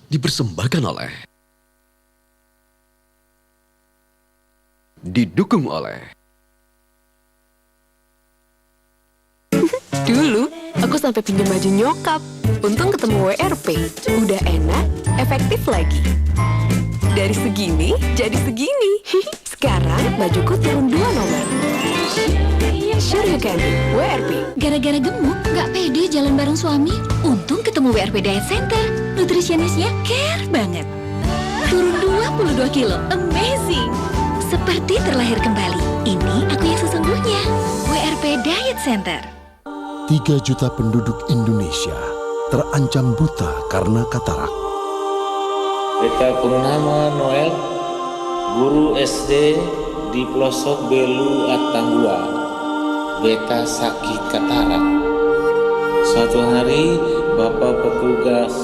Dipersembahkan oleh, didukung oleh. Dulu, aku sampai pinjam baju nyokap. Untung ketemu WRP. Udah enak, efektif lagi. Dari segini, jadi segini. Sekarang, bajuku turun 2 nomor. Sure you can do, WRP. Gara-gara gemuk, nggak pede jalan bareng suami. Untung ketemu WRP Diet Center. Nutrisionisnya care banget. Turun 22 kilo, amazing. Seperti terlahir kembali. Ini aku yang sesungguhnya. WRP Diet Center. 3 juta penduduk Indonesia terancam buta karena katarak. Beta Purnama Noel, guru SD di pelosok Belu Atambua. Beta sakit katarak. Suatu hari Bapak petugas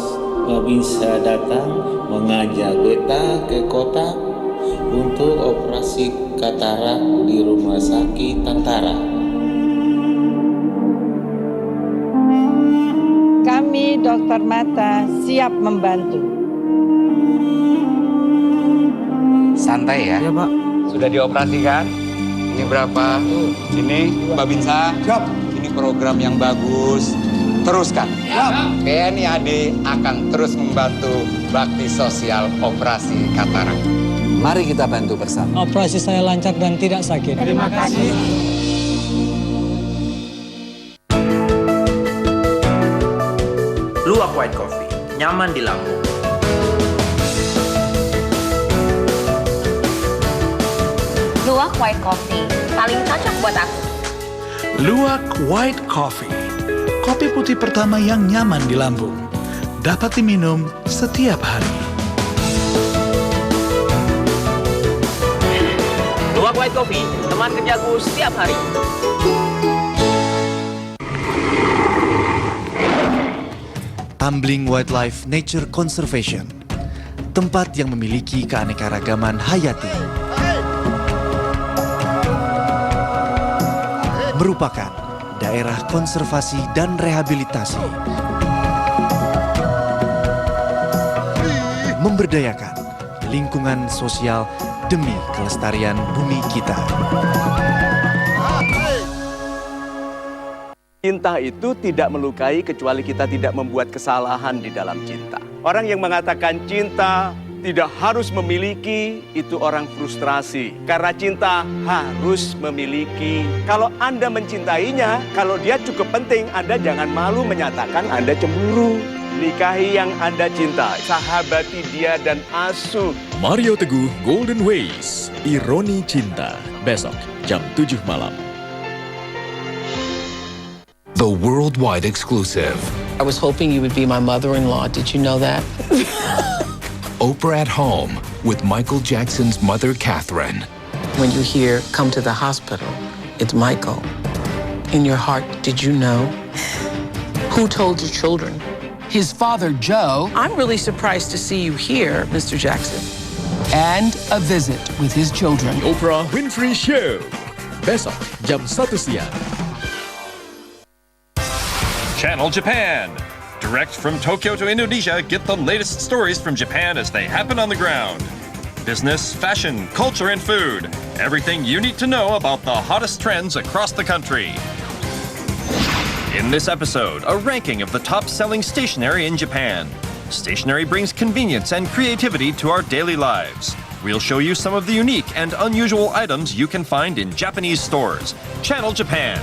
Babinsa datang mengajak beta ke kota untuk operasi katarak di rumah sakit tentara. Kami dokter mata siap membantu. Santai ya. Iya, Pak. Sudah dioperasikan? Ini berapa? Ini Babinsa. Siap. Ini program yang bagus. Teruskan. Siap. TNI AD akan terus membantu bakti sosial operasi katarak. Mari kita bantu bersama. Operasi saya lancar dan tidak sakit. Terima kasih. Luwak White Coffee, nyaman di lambung. Luwak White Coffee, paling cocok buat aku. Luwak White Coffee, kopi putih pertama yang nyaman di lambung. Dapat diminum setiap hari. Luwak White Coffee, teman kerjaku setiap hari. Tumbling Wildlife Nature Conservation, tempat yang memiliki keanekaragaman hayati. Merupakan daerah konservasi dan rehabilitasi. Memberdayakan lingkungan sosial demi kelestarian bumi kita. Cinta itu tidak melukai kecuali kita tidak membuat kesalahan di dalam cinta. Orang yang mengatakan cinta tidak harus memiliki, itu orang frustrasi. Karena cinta harus memiliki. Kalau Anda mencintainya, kalau dia cukup penting, Anda jangan malu menyatakan Anda cemburu. Nikahi yang Anda cinta, sahabati dia dan asuh. Mario Teguh Golden Ways, Ironi Cinta. Besok jam 7 malam. The worldwide exclusive. I was hoping you would be my mother-in-law. Did you know that? Oprah at Home with Michael Jackson's mother, Catherine. When you hear, come to the hospital, it's Michael. In your heart, did you know? Who told your children? His father, Joe. I'm really surprised to see you here, Mr. Jackson. And a visit with his children. Oprah Winfrey Show. Besok jam 1 siang. Channel Japan. Direct from Tokyo to Indonesia, get the latest stories from Japan as they happen on the ground. Business, fashion, culture, and food. Everything you need to know about the hottest trends across the country. In this episode, a ranking of the top-selling stationery in Japan. Stationery brings convenience and creativity to our daily lives. We'll show you some of the unique and unusual items you can find in Japanese stores. Channel Japan.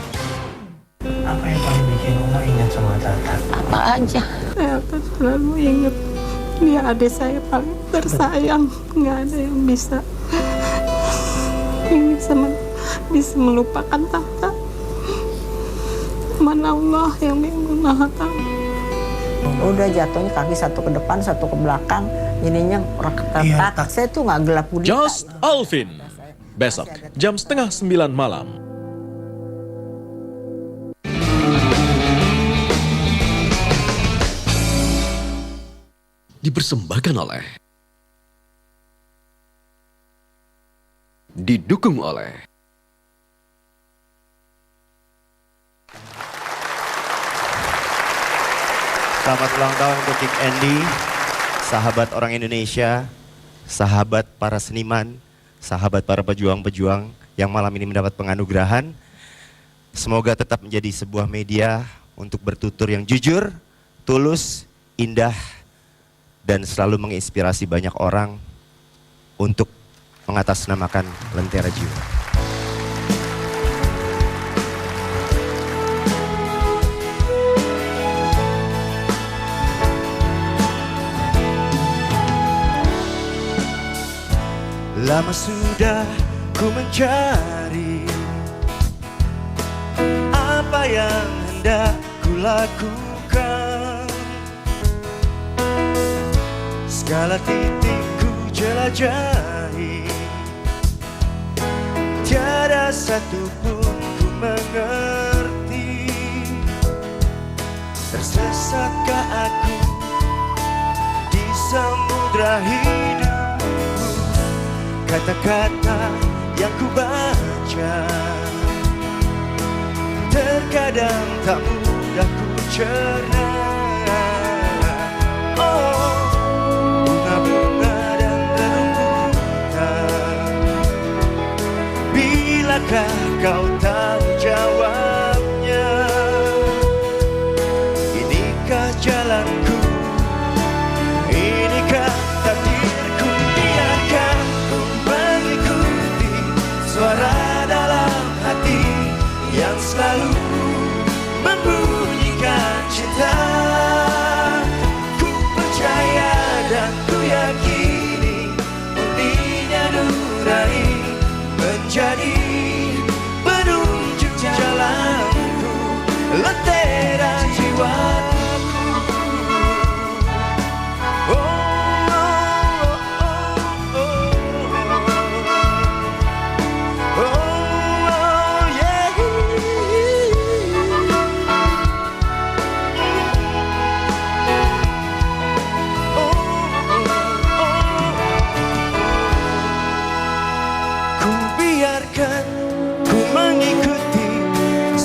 Apa yang paling bikin Uma ingat sama Tata? Apa aja. Saya akan selalu ingat dia adik saya paling tersayang. Nggak ada yang bisa bisa melupakan Tata. Mana Allah yang Maha Tahu. Udah jatuhnya kaki satu ke depan, satu ke belakang. Jadinya retak. Saya tuh nggak gelap gulita. Just Alvin. Besok jam 8:30 malam. Dipersembahkan oleh, didukung oleh. Selamat ulang tahun untuk Kick Andy. sahabat orang Indonesia, sahabat para seniman, sahabat para pejuang-pejuang yang malam ini mendapat penganugerahan. Semoga tetap menjadi sebuah media untuk bertutur yang jujur, tulus, indah, dan selalu menginspirasi banyak orang untuk mengatasnamakan Lentera Jiwa. Lama sudah ku mencari apa yang hendak ku lakukan. Segala titik ku jelajahi, tiada satu pun ku mengerti. Tersesatkah aku di samudra hidup? Kata-kata yang ku baca terkadang tak mudah ku cerna. Oh, bunga-bunga dan rerumputan, bilakah kau tahu jawabnya? Inikah jalanku, inikah takdirku? Biarkan suara dalam hati yang selalu membunyikan cinta. Ku percaya dan ku yakini murninya nurani menjadi penunjuk jalanku, lentera jiwaku.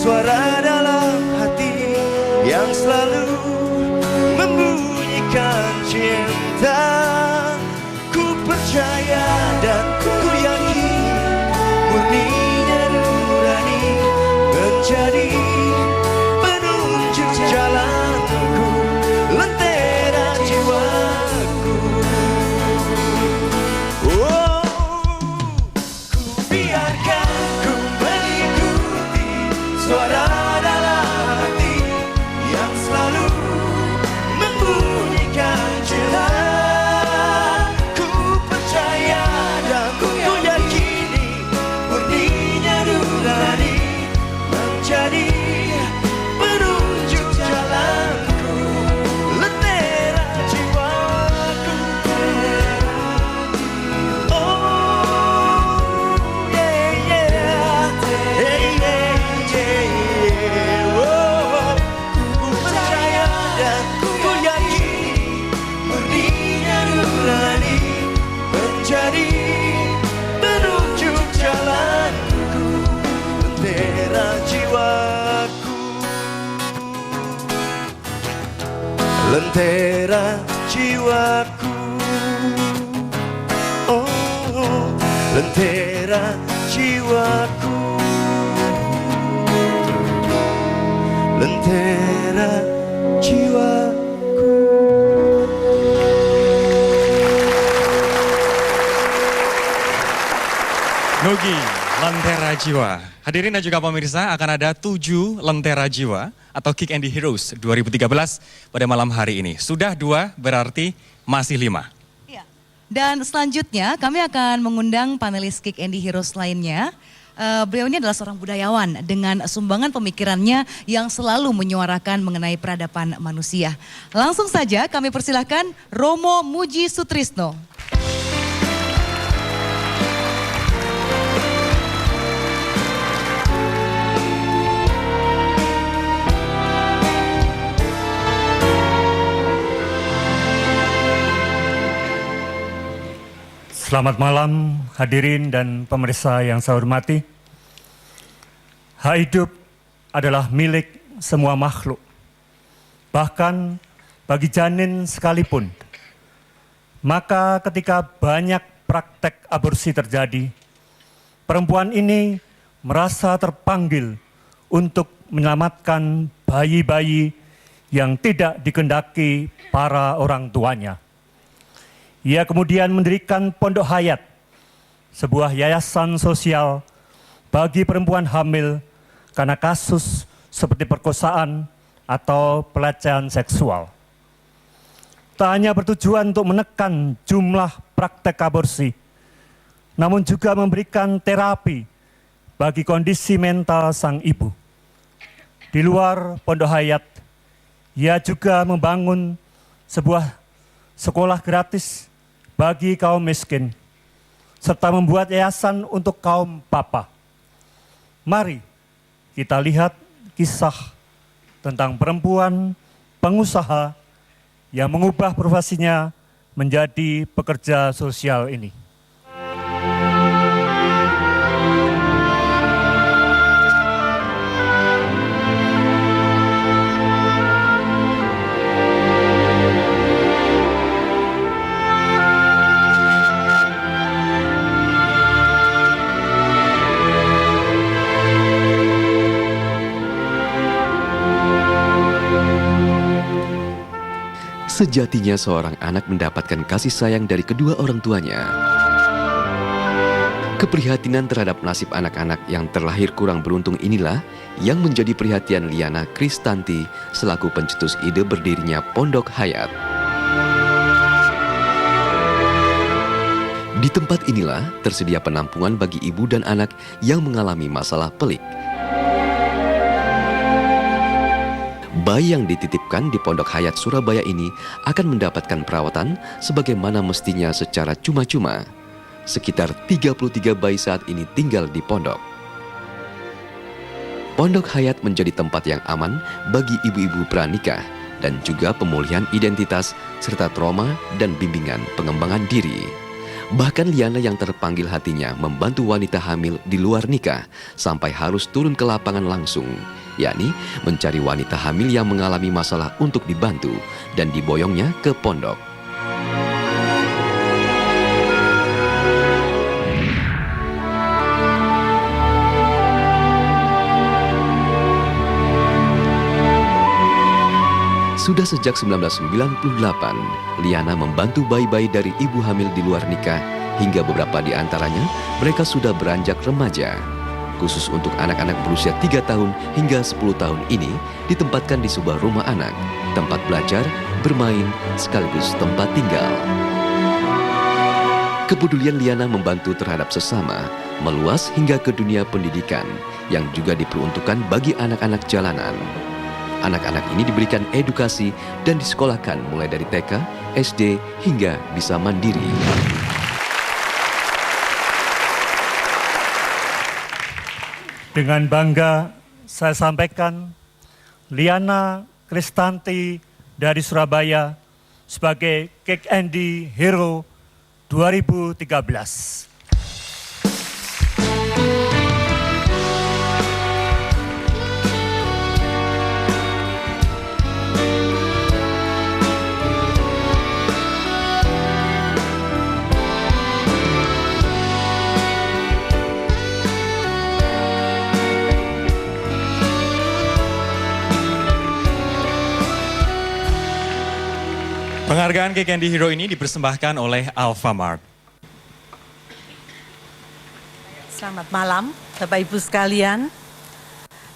Suara dalam hati yang selalu membunyikan cinta. Ku percaya dan ku yakin murninya nurani menjadi penunjuk jalanku, lentera jiwaku. Oh, ku biarkan ku mengikuti suara dalam hati yang selalu membunyikan cinta. Ku percaya dan ku yakini murninya nurani menjadi penunjuk jalanku, lentera jiwaku. Oh, yeah, yeah, hey, yeah. Ku percaya dan ku yakini murninya nurani menjadi penunjuk jalanku, lentera jiwaku, lentera jiwaku. Oh, lentera jiwaku, lentera jiwaku. Nugi, Lentera Jiwa. Hadirin dan juga pemirsa, akan ada 7 Lentera Jiwa atau Kick and the Heroes 2013 pada malam hari ini. Sudah 2, berarti masih 5. Dan selanjutnya kami akan mengundang panelis Kick and the Heroes lainnya. Beliau ini adalah seorang budayawan dengan sumbangan pemikirannya yang selalu menyuarakan mengenai peradaban manusia. Langsung saja kami persilahkan Romo Muji Sutrisno. Selamat malam hadirin dan pemirsa yang saya hormati. Hak hidup adalah milik semua makhluk. Bahkan bagi janin sekalipun, Maka ketika banyak praktek aborsi terjadi, perempuan ini merasa terpanggil untuk menyelamatkan bayi-bayi yang tidak dikehendaki para orang tuanya. Ia kemudian mendirikan Pondok Hayat, sebuah yayasan sosial bagi perempuan hamil karena kasus seperti perkosaan atau pelecehan seksual. Tak hanya bertujuan untuk menekan jumlah praktek aborsi, namun juga memberikan terapi bagi kondisi mental sang ibu. Di luar Pondok Hayat, ia juga membangun sebuah sekolah gratis bagi kaum miskin, serta membuat yayasan untuk kaum papa. Mari kita lihat kisah tentang perempuan pengusaha yang mengubah profesinya menjadi pekerja sosial ini. Sejatinya seorang anak mendapatkan kasih sayang dari kedua orang tuanya. Keprihatinan terhadap nasib anak-anak yang terlahir kurang beruntung inilah yang menjadi perhatian Liana Kristanti selaku pencetus ide berdirinya Pondok Hayat. Di tempat inilah tersedia penampungan bagi ibu dan anak yang mengalami masalah pelik. Bayi yang dititipkan di Pondok Hayat Surabaya ini akan mendapatkan perawatan sebagaimana mestinya secara cuma-cuma. Sekitar 33 bayi saat ini tinggal di pondok. Pondok Hayat menjadi tempat yang aman bagi ibu-ibu pranikah dan juga pemulihan identitas serta trauma dan bimbingan pengembangan diri. Bahkan Liana yang terpanggil hatinya membantu wanita hamil di luar nikah sampai harus turun ke lapangan langsung, yakni mencari wanita hamil yang mengalami masalah untuk dibantu dan diboyongnya ke pondok. Sudah sejak 1998, Liana membantu bayi-bayi dari ibu hamil di luar nikah hingga beberapa di antaranya mereka sudah beranjak remaja. Khusus untuk anak-anak berusia 3 tahun hingga 10 tahun ini ditempatkan di sebuah rumah anak, tempat belajar, bermain, sekaligus tempat tinggal. Kepedulian Liana membantu terhadap sesama meluas hingga ke dunia pendidikan yang juga diperuntukkan bagi anak-anak jalanan. Anak-anak ini diberikan edukasi dan disekolahkan mulai dari TK, SD, hingga bisa mandiri. Dengan bangga saya sampaikan Liana Kristanti dari Surabaya sebagai Kick Andy Hero 2013. Penghargaan Kick Andy Hero ini dipersembahkan oleh Alfamart. Selamat malam, Bapak Ibu sekalian.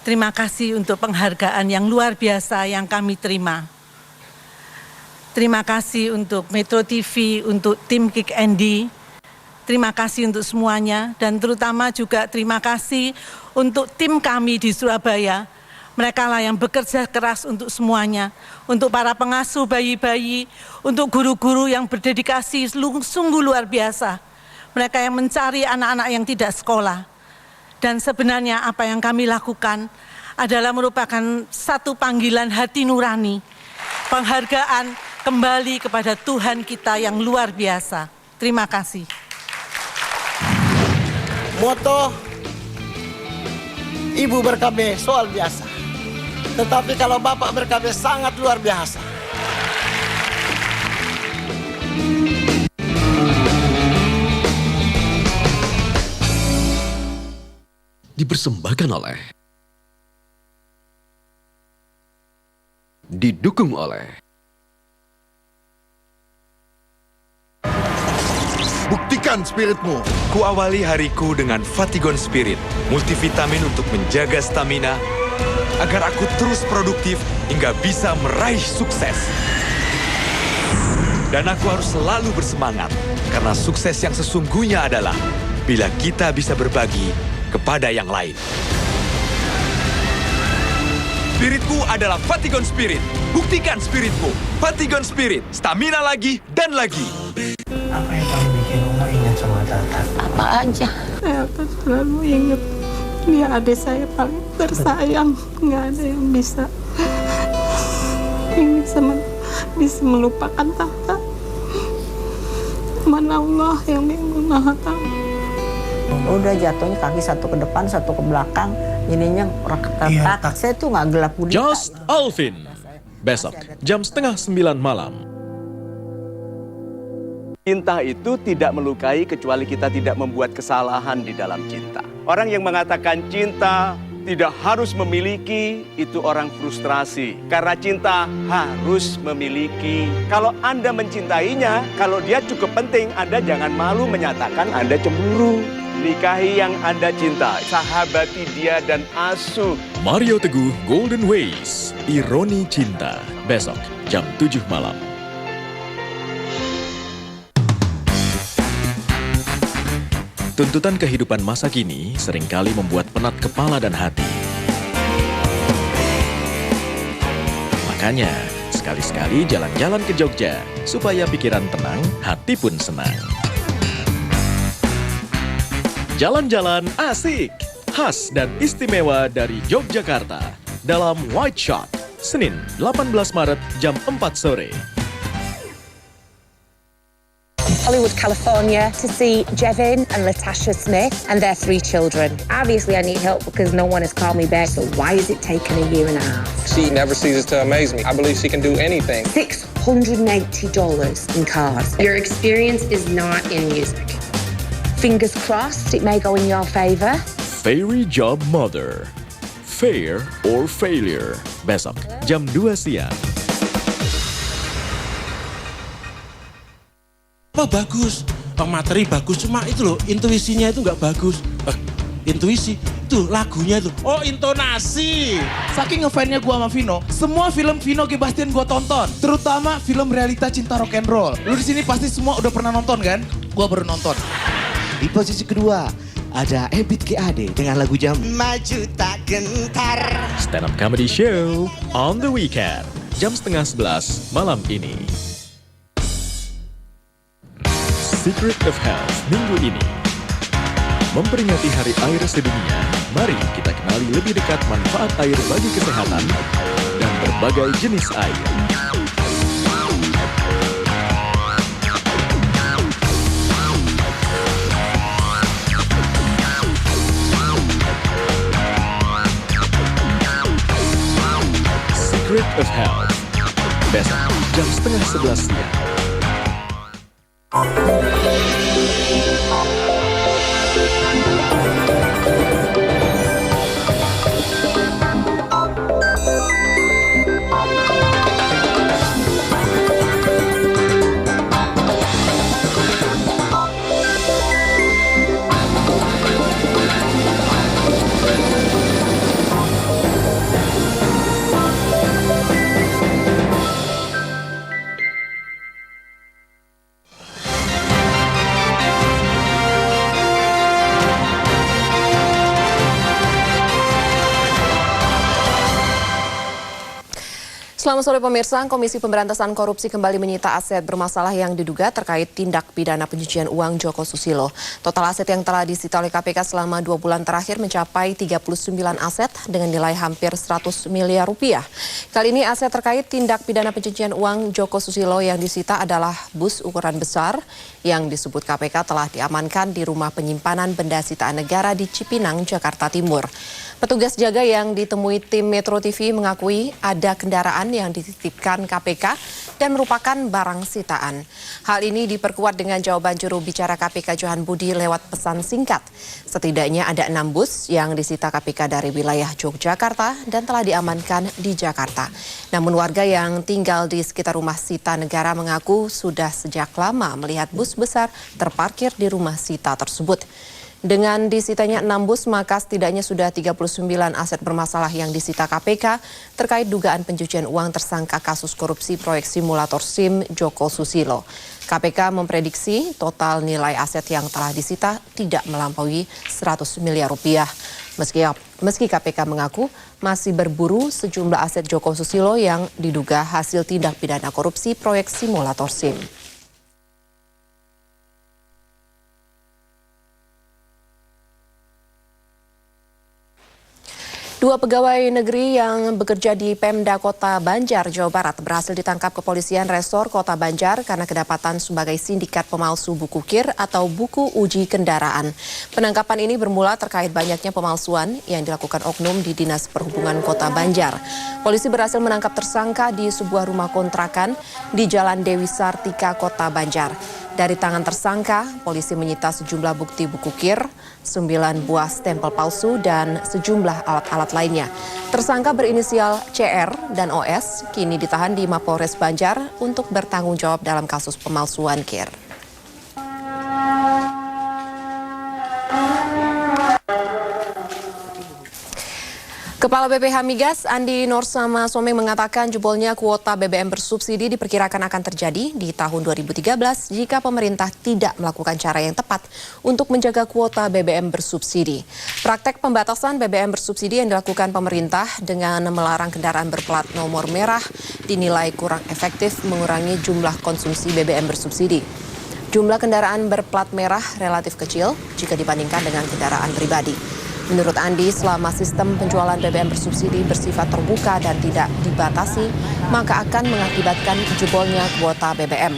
Terima kasih untuk penghargaan yang luar biasa yang kami terima. Terima kasih untuk Metro TV, untuk tim Kick Andy. Terima kasih untuk semuanya dan terutama juga terima kasih untuk tim kami di Surabaya. Mereka lah yang bekerja keras untuk semuanya, untuk para pengasuh bayi-bayi, untuk guru-guru yang berdedikasi sungguh luar biasa. Mereka yang mencari anak-anak yang tidak sekolah. Dan sebenarnya apa yang kami lakukan adalah merupakan satu panggilan hati nurani. Penghargaan kembali kepada Tuhan kita yang luar biasa. Terima kasih. Moto Ibu ber-KB soal biasa. Tetapi kalau Bapak ber-KB sangat luar biasa. dipersembahkan oleh, didukung oleh Buktikan spiritmu. Kuawali hariku dengan Fatigon Spirit, multivitamin untuk menjaga stamina, agar aku terus produktif hingga bisa meraih sukses. Dan aku harus selalu bersemangat, karena sukses yang sesungguhnya adalah bila kita bisa berbagi kepada yang lain. Spiritku adalah Fatigon Spirit. Buktikan spiritmu. Fatigon Spirit, stamina lagi dan lagi. Apa yang paling bikin Oma ingat sama Tata? Apa aja? Saya tuh selalu ingat dia adik saya paling tersayang. Nggak ada yang bisa bisa melupakan Tata. Mana Allah yang Maha Tahu. Udah jatuhnya kaki satu ke depan, satu ke belakang. Ininya retak. Saya tuh nggak gelap gulita. Just Alvin. Besok jam 8:30 malam. Cinta itu tidak melukai kecuali kita tidak membuat kesalahan di dalam cinta. Orang yang mengatakan cinta tidak harus memiliki, itu orang frustrasi. Karena cinta harus memiliki. Kalau Anda mencintainya, kalau dia cukup penting, Anda jangan malu menyatakan Anda cemburu. Nikahi yang Anda cinta, sahabati dia dan asuh. Mario Teguh Golden Ways, Ironi Cinta. Besok jam 7 malam. Tuntutan kehidupan masa kini seringkali membuat penat kepala dan hati. Makanya, sekali-sekali jalan-jalan ke Jogja, supaya pikiran tenang, hati pun senang. Jalan-jalan asik, khas dan istimewa dari Yogyakarta dalam White Shot, Senin 18 Maret jam 4 sore. Hollywood, California to see Jevin and Latasha Smith and their 3 children. Obviously, I need help because no one has called me back. So why is it taking a year and a half? She never ceases to amaze me. I believe she can do anything. $680 in cars. Your experience is not in music. Fingers crossed, it may go in your favor. Fairy Job Mother. Fair or Failure. Besok jam 2 siang. Bagus, materi bagus, cuma itu loh, intuisinya itu nggak bagus. Intuisi, itu lagunya itu, oh intonasi. Saking ngefansnya gue sama Vino, semua film Vino G. Bastian gue tonton. Terutama film realita cinta rock and roll. Lu di sini pasti semua udah pernah nonton kan? Gue baru nonton. Di posisi kedua, ada Ebit GAD dengan lagu Jam Maju Tak Gentar. Stand Up Comedy Show on the weekend, jam 10:30 malam ini. Secret of Health minggu ini. Memperingati Hari Air Sedunia, mari kita kenali lebih dekat manfaat air bagi kesehatan dan berbagai jenis air. Secret of Health. Besok jam 10:30 siang. Selamat sore pemirsa, Komisi Pemberantasan Korupsi kembali menyita aset bermasalah yang diduga terkait tindak pidana pencucian uang Joko Susilo. Total aset yang telah disita oleh KPK selama 2 bulan terakhir mencapai 39 aset dengan nilai hampir 100 miliar rupiah. Kali ini aset terkait tindak pidana pencucian uang Joko Susilo yang disita adalah bus ukuran besar yang disebut KPK telah diamankan di rumah penyimpanan benda sitaan negara di Cipinang, Jakarta Timur. Petugas jaga yang ditemui tim Metro TV mengakui ada kendaraan yang dititipkan KPK dan merupakan barang sitaan. Hal ini diperkuat dengan jawaban juru bicara KPK Johan Budi lewat pesan singkat. Setidaknya ada 6 bus yang disita KPK dari wilayah Yogyakarta dan telah diamankan di Jakarta. Namun warga yang tinggal di sekitar rumah Sita Negara mengaku sudah sejak lama melihat bus besar terparkir di rumah Sita tersebut. Dengan disitanya 6 bus, maka setidaknya sudah 39 aset bermasalah yang disita KPK terkait dugaan pencucian uang tersangka kasus korupsi proyek simulator SIM Joko Susilo. KPK memprediksi total nilai aset yang telah disita tidak melampaui 100 miliar rupiah. Meski KPK mengaku masih berburu sejumlah aset Joko Susilo yang diduga hasil tindak pidana korupsi proyek simulator SIM. Dua pegawai negeri yang bekerja di Pemda Kota Banjar, Jawa Barat berhasil ditangkap kepolisian Resor Kota Banjar karena kedapatan sebagai sindikat pemalsu buku KIR atau buku uji kendaraan. Penangkapan ini bermula terkait banyaknya pemalsuan yang dilakukan oknum di Dinas Perhubungan Kota Banjar. Polisi berhasil menangkap tersangka di sebuah rumah kontrakan di Jalan Dewi Sartika, Kota Banjar. Dari tangan tersangka, polisi menyita sejumlah bukti buku KIR, 9 buah stempel palsu, dan sejumlah alat-alat lainnya. Tersangka berinisial CR dan OS kini ditahan di Mapolres Banjar untuk bertanggung jawab dalam kasus pemalsuan KIR. Kepala BPH Migas Andi Norsama Someng mengatakan jebolnya kuota BBM bersubsidi diperkirakan akan terjadi di tahun 2013 jika pemerintah tidak melakukan cara yang tepat untuk menjaga kuota BBM bersubsidi. Praktek pembatasan BBM bersubsidi yang dilakukan pemerintah dengan melarang kendaraan berplat nomor merah dinilai kurang efektif mengurangi jumlah konsumsi BBM bersubsidi. Jumlah kendaraan berplat merah relatif kecil jika dibandingkan dengan kendaraan pribadi. Menurut Andi, selama sistem penjualan BBM bersubsidi bersifat terbuka dan tidak dibatasi, maka akan mengakibatkan jebolnya kuota BBM.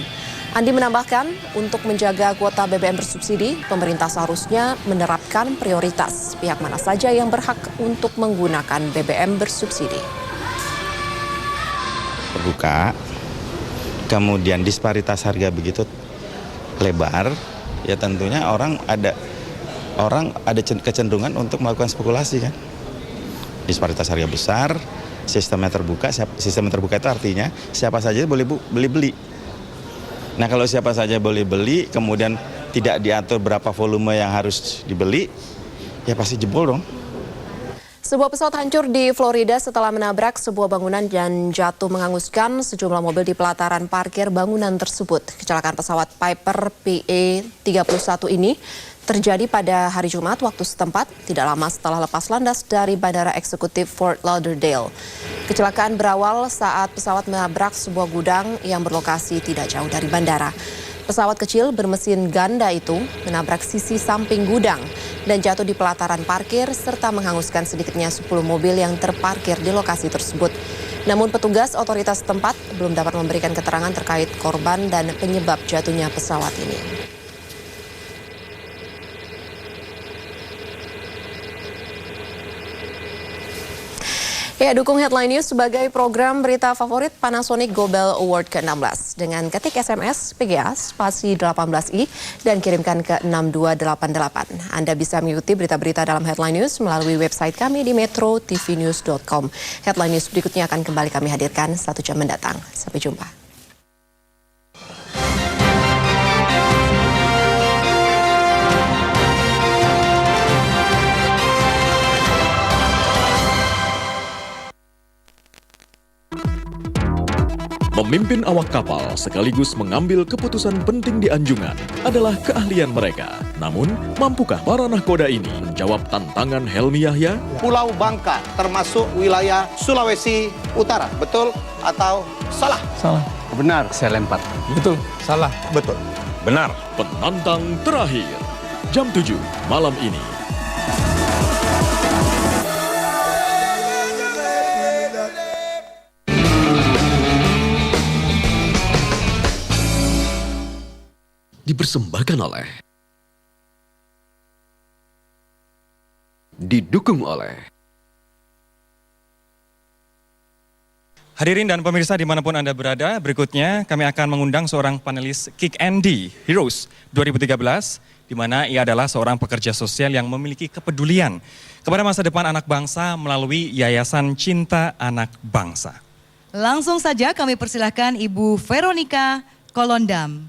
Andi menambahkan, untuk menjaga kuota BBM bersubsidi, pemerintah seharusnya menerapkan prioritas pihak mana saja yang berhak untuk menggunakan BBM bersubsidi. Terbuka, kemudian disparitas harga begitu lebar, ya tentunya orang ada kecenderungan untuk melakukan spekulasi kan. Disparitas harga besar, sistemnya terbuka. Sistem terbuka itu artinya siapa saja boleh beli. Nah kalau siapa saja boleh beli, kemudian tidak diatur berapa volume yang harus dibeli, ya pasti jebol dong. Sebuah pesawat hancur di Florida setelah menabrak sebuah bangunan dan jatuh menghanguskan sejumlah mobil di pelataran parkir bangunan tersebut. Kecelakaan pesawat Piper PA-31 ini terjadi pada hari Jumat waktu setempat, tidak lama setelah lepas landas dari Bandara Eksekutif Fort Lauderdale. Kecelakaan berawal saat pesawat menabrak sebuah gudang yang berlokasi tidak jauh dari bandara. Pesawat kecil bermesin ganda itu menabrak sisi samping gudang dan jatuh di pelataran parkir serta menghanguskan sedikitnya 10 mobil yang terparkir di lokasi tersebut. Namun petugas otoritas setempat belum dapat memberikan keterangan terkait korban dan penyebab jatuhnya pesawat ini. Ya, dukung Headline News sebagai program berita favorit Panasonic Gobel Award ke-16 dengan ketik SMS PGA spasi 18i dan kirimkan ke 6288. Anda bisa mengikuti berita-berita dalam Headline News melalui website kami di metrotvnews.com. Headline News berikutnya akan kembali kami hadirkan 1 jam mendatang. Sampai jumpa. Memimpin awak kapal sekaligus mengambil keputusan penting di anjungan adalah keahlian mereka. Namun, mampukah para nahkoda ini menjawab tantangan Helmi Yahya? Pulau Bangka termasuk wilayah Sulawesi Utara, betul atau salah? Salah. Benar. Saya lempar. Betul. Salah. Betul. Benar. Penantang terakhir, jam 7 malam ini. Dipersembahkan oleh, didukung oleh Hadirin dan pemirsa dimanapun Anda berada, berikutnya kami akan mengundang seorang panelis Kick Andy Heroes 2013, di mana ia adalah seorang pekerja sosial yang memiliki kepedulian kepada masa depan anak bangsa melalui Yayasan Cinta Anak Bangsa. Langsung saja kami persilahkan Ibu Veronica Kolondam.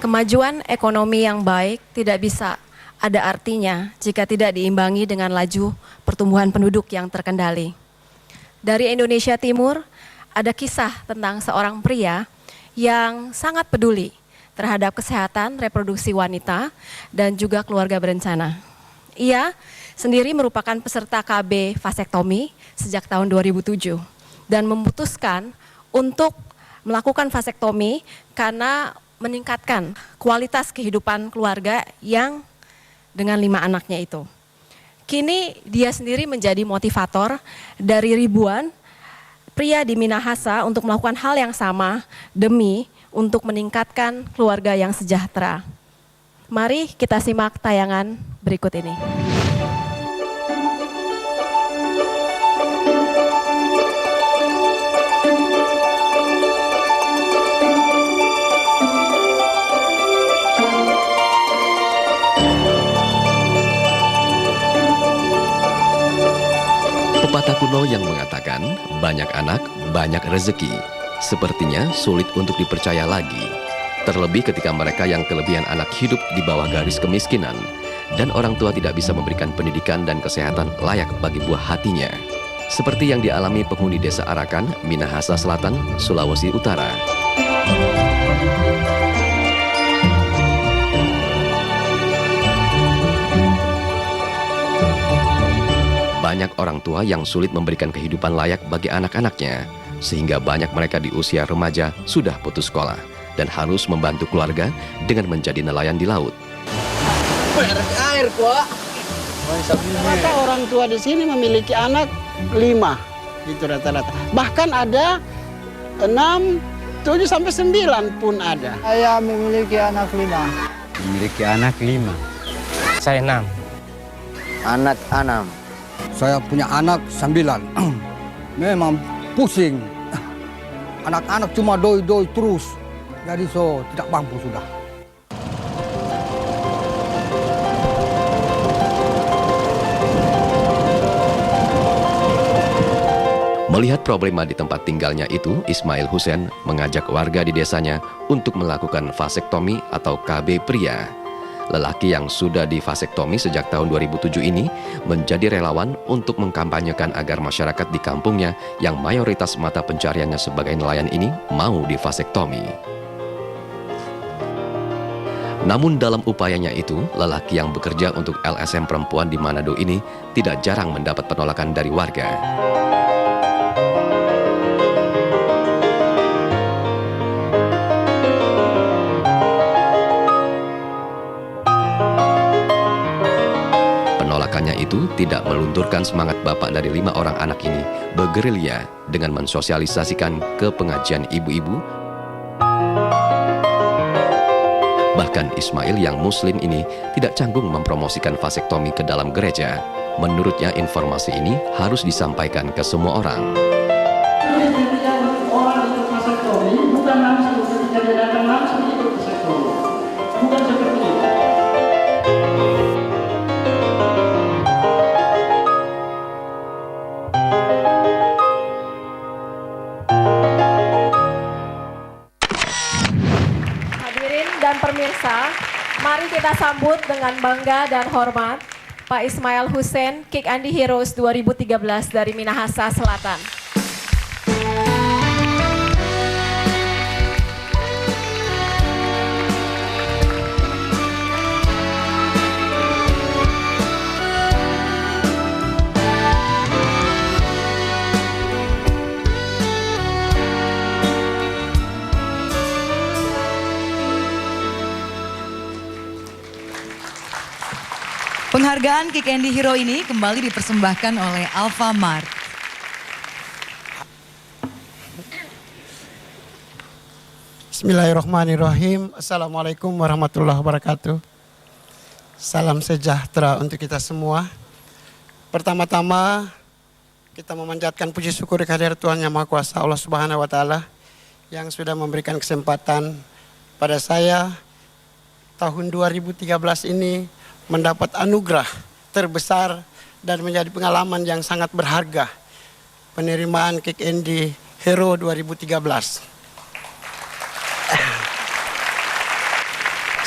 Kemajuan ekonomi yang baik tidak bisa ada artinya jika tidak diimbangi dengan laju pertumbuhan penduduk yang terkendali. Dari Indonesia Timur, ada kisah tentang seorang pria yang sangat peduli terhadap kesehatan reproduksi wanita dan juga keluarga berencana. Ia sendiri merupakan peserta KB vasektomi sejak tahun 2007 dan memutuskan untuk melakukan vasektomi karena meningkatkan kualitas kehidupan keluarga yang dengan 5 anaknya itu. Kini dia sendiri menjadi motivator dari ribuan pria di Minahasa untuk melakukan hal yang sama demi untuk meningkatkan keluarga yang sejahtera. Mari kita simak tayangan berikut ini. Pepatah kuno yang mengatakan banyak anak, banyak rezeki, sepertinya sulit untuk dipercaya lagi. Terlebih ketika mereka yang kelebihan anak hidup di bawah garis kemiskinan dan orang tua tidak bisa memberikan pendidikan dan kesehatan layak bagi buah hatinya. Seperti yang dialami penghuni desa Arakan, Minahasa Selatan, Sulawesi Utara. Banyak orang tua yang sulit memberikan kehidupan layak bagi anak-anaknya, sehingga banyak mereka di usia remaja sudah putus sekolah dan harus membantu keluarga dengan menjadi nelayan di laut. Air, Pak. Rata orang tua di sini memiliki anak 5, gitu rata-rata. Bahkan ada 6, 7 sampai 9 pun ada. Saya memiliki anak 5. Memiliki anak 5. Saya 6. Anak 6. Saya punya anak 9. Memang pusing. Anak-anak cuma doi-doi terus. Jadi tidak mampu sudah. Melihat problema di tempat tinggalnya itu, Ismail Hussein mengajak warga di desanya untuk melakukan vasektomi atau KB pria. Lelaki yang sudah divasektomi sejak tahun 2007 ini menjadi relawan untuk mengkampanyekan agar masyarakat di kampungnya yang mayoritas mata pencariannya sebagai nelayan ini mau divasektomi. Namun dalam upayanya itu, lelaki yang bekerja untuk LSM perempuan di Manado ini tidak jarang mendapat penolakan dari warga. Penolakannya itu tidak melunturkan semangat bapak dari 5 orang anak ini bergerilya dengan mensosialisasikan ke pengajian ibu-ibu. Bahkan Ismail yang muslim ini tidak canggung mempromosikan vasektomi ke dalam gereja. Menurutnya informasi ini harus disampaikan ke semua orang. Orang ikut vasektomi bukan langsung ketika dia datang langsung ikut vasektomi. Bukan seperti itu. Pemirsa, mari kita sambut dengan bangga dan hormat Pak Ismail Hussein, Kick Andy Heroes 2013 dari Minahasa Selatan. Penghargaan Kick Andy Hero ini kembali dipersembahkan oleh Alfamart. Bismillahirrahmanirrahim. Assalamualaikum warahmatullahi wabarakatuh. Salam sejahtera untuk kita semua. Pertama-tama kita memanjatkan puji syukur kehadirat Tuhan Yang Maha Kuasa Allah Subhanahu wa taala yang sudah memberikan kesempatan pada saya tahun 2013 ini mendapat anugerah terbesar dan menjadi pengalaman yang sangat berharga. Penerimaan Kick Andy Hero 2013.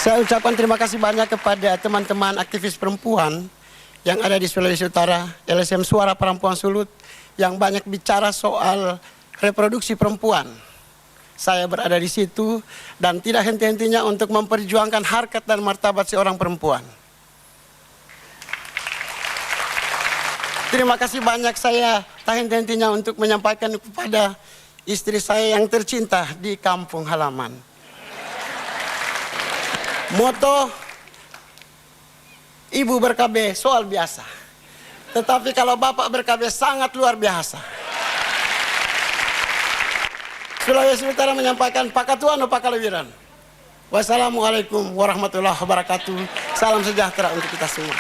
Saya ucapkan terima kasih banyak kepada teman-teman aktivis perempuan yang ada di Sulawesi Utara, LSM Suara Perempuan Sulut, yang banyak bicara soal reproduksi perempuan. Saya berada di situ dan tidak henti-hentinya untuk memperjuangkan harkat dan martabat seorang perempuan. Terima kasih banyak, saya tak henti-hentinya untuk menyampaikan kepada istri saya yang tercinta di kampung halaman. Moto ibu ber-KB soal biasa, tetapi kalau bapak ber-KB sangat luar biasa. Sulawesi Utara menyampaikan pakatuan atau pakalewiran. Wassalamualaikum warahmatullahi wabarakatuh. Salam sejahtera untuk kita semua.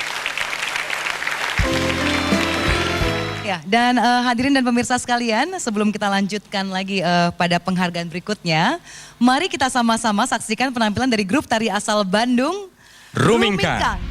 Ya, dan hadirin dan pemirsa sekalian, sebelum kita lanjutkan lagi pada penghargaan berikutnya, mari kita sama-sama saksikan penampilan dari grup tari asal Bandung, Rumingkang.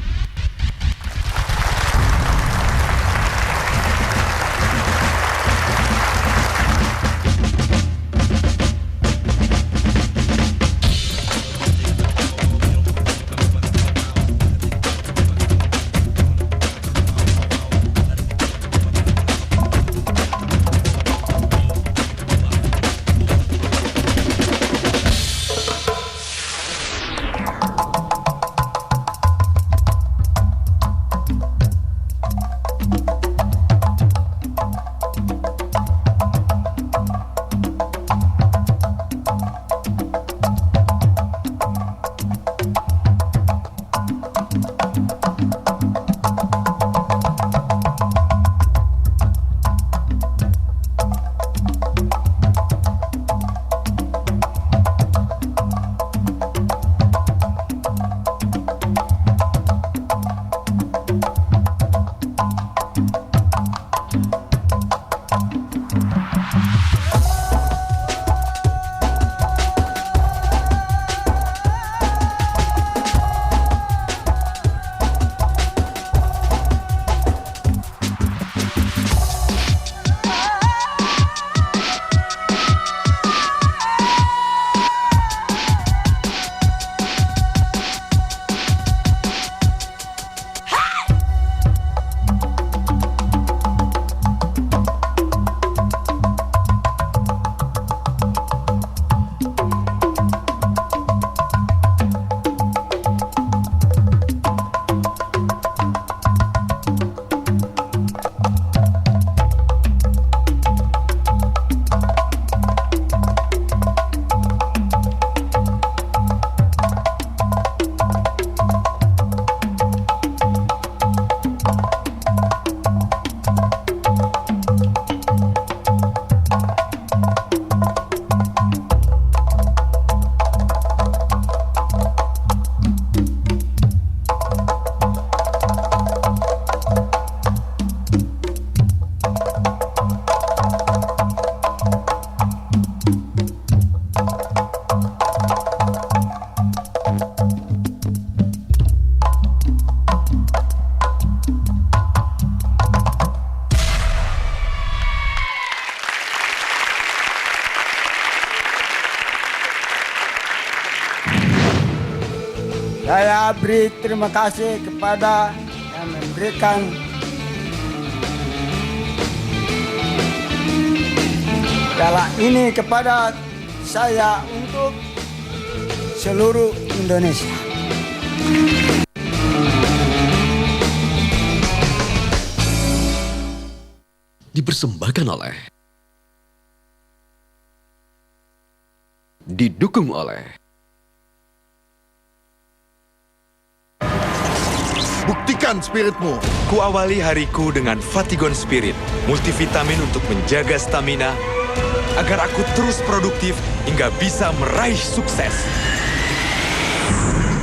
Saya beri terima kasih kepada yang memberikan piala ini kepada saya untuk seluruh Indonesia. Dipersembahkan oleh, didukung oleh, buktikan spiritmu. Kuawali hariku dengan Fatigon Spirit, multivitamin untuk menjaga stamina, agar aku terus produktif hingga bisa meraih sukses.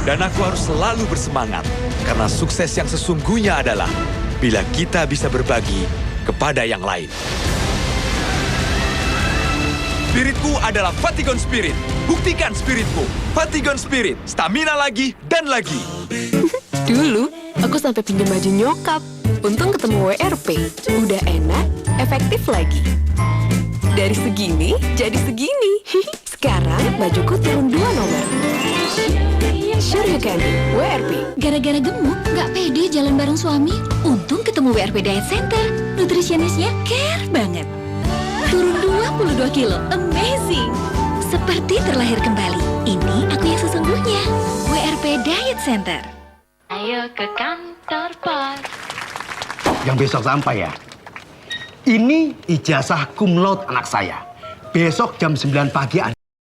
Dan aku harus selalu bersemangat, karena sukses yang sesungguhnya adalah bila kita bisa berbagi kepada yang lain. Spiritku adalah Fatigon Spirit. Buktikan spiritmu. Fatigon Spirit, stamina lagi dan lagi. Dulu, aku sampai pinjam baju nyokap. Untung ketemu WRP. Udah enak, efektif lagi. Dari segini, jadi segini. Sekarang, bajuku turun 2 nomor. Sure you can, WRP. Gara-gara gemuk, gak pede jalan bareng suami. Untung ketemu WRP Diet Center. Nutrisionisnya care banget. Turun 22 kilo, amazing. Seperti terlahir kembali. Ini aku yang sesungguhnya. WRP Diet Center. Ayo ke kantor pos. Yang besok sampai ya. Ini ijazah cum laude anak saya. Besok jam 9 pagi